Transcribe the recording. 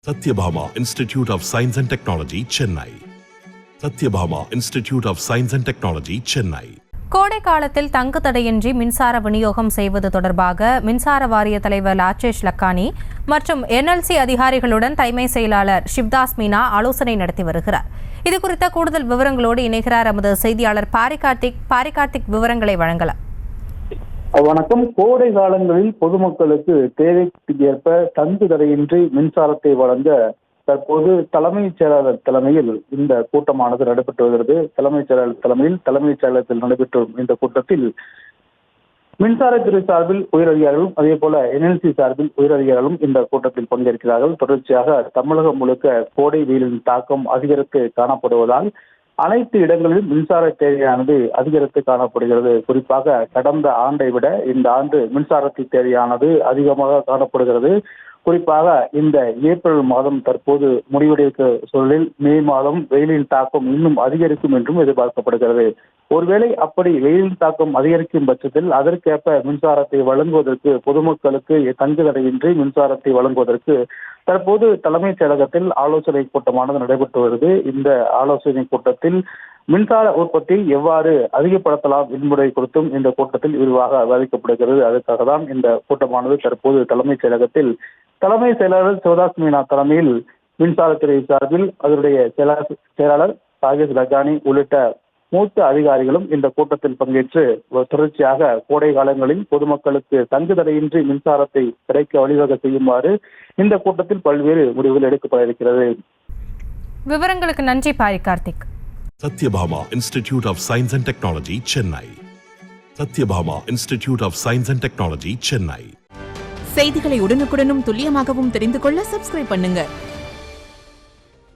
Satyabhama Institute of Science and Technology, Chennai. Satyabhama Institute of Science and Technology, Chennai. கோடை காலத்தில் தங்கு தடையின்றி மின்சார விநியோகம் செய்வது தொடர்பாக மின்சார வாரிய தலைவர் லாச்சேஷ் லக்கானி மற்றும் NLC அதிகாரிகளுடன் தலைமை செயலாளர் சிவ்தாஸ் மீனா ஆலோசனை நடத்தி வருகிறார். இதுகுறித்த கூடுதல் விவரங்களோடு இணைகிறார் எமது செய்தியாளர் பாரிகார்த்திக் விவரங்களை வழங்கலாம். வணக்கம். கோடை காலங்களில் பொதுமக்களுக்கு தேவைக்கு ஏற்ப தங்கு தடையின்றி மின்சாரத்தை வழங்க தற்போது தலைமைச் செயலாளர் தலைமையில் இந்த கூட்டமானது நடைபெற்று வருகிறது. தலைமைச் செயலாளர் தலைமைச் செயலகத்தில் நடைபெற்று இந்த கூட்டத்தில் மின்சாரத்துறை சார்பில் உயரதிகாரிகளும் அதே போல NLC சார்பில் உயரதிகாரிகளும் இந்த கூட்டத்தில் பங்கேற்கிறார்கள். தொடர்ச்சியாக தமிழகம் முழுக்க கோடை வெயிலின் தாக்கம் அதிகரித்து காணப்படுவதால் அனைத்து இடங்களிலும் மின்சார தேவையானது அதிகரித்து காணப்படுகிறது. குறிப்பாக கடந்த ஆண்டை விட இந்த ஆண்டு மின்சாரத்தை தேவையானது அதிகமாக காணப்படுகிறது. குறிப்பாக இந்த ஏப்ரல் மாதம் தற்போது முடிவடைந்த சூழலில் மே மாதம் வெயிலின் தாக்கம் இன்னும் அதிகரிக்கும் என்றும் எதிர்பார்க்கப்படுகிறது. ஒருவேளை அப்படி வெயிலின் தாக்கம் அதிகரிக்கும் பட்சத்தில் அதற்கேற்ப மின்சாரத்தை வழங்குவதற்கு பொதுமக்களுக்கு தங்கு தடையின்றி மின்சாரத்தை வழங்குவதற்கு தற்போது தலைமைச் செயலகத்தில் ஆலோசனை கூட்டமானது நடைபெற்று வருகிறது. இந்த ஆலோசனை கூட்டத்தில் மின்சார உற்பத்தி எவ்வாறு அதிகப்படுத்தலாம் என்பதை குறித்தும் இந்த கூட்டத்தில் விரிவாக விவாதிக்கப்படுகிறது. அதுக்காக தான் இந்த கூட்டமானது தற்போது தலைமைச் செயலகத்தில் தலைமை செயலாளர் சிவதாஸ் மீனா தலைமையில் மின்சாரத்துறை சார்பில் அதனுடைய செயலாளர் ராஜேஷ் லக்கானி உள்ளிட்ட மூத்த அதிகாரிகளும் இந்த கூட்டத்தில் பங்கேற்று தொடர்ச்சியாக கோடை காலங்களில் பொதுமக்களுக்கு தங்கு தடையின்றி மின்சாரத்தை கிடைக்க வழிவகை செய்யுமாறு இந்த கூட்டத்தில் பல்வேறு முடிவுகள் எடுக்கப்பட இருக்கிறது. விவரங்களுக்கு நன்றி பாரிகார்த்திக். Satyabhama Institute of Science and Technology, Chennai. Satyabhama Institute of Science and Technology, Chennai. செய்திகளை உடனுக்குடனும் துல்லியமாகவும் தெரிந்து கொள்ள சப்ஸ்கிரைப் பண்ணுங்க.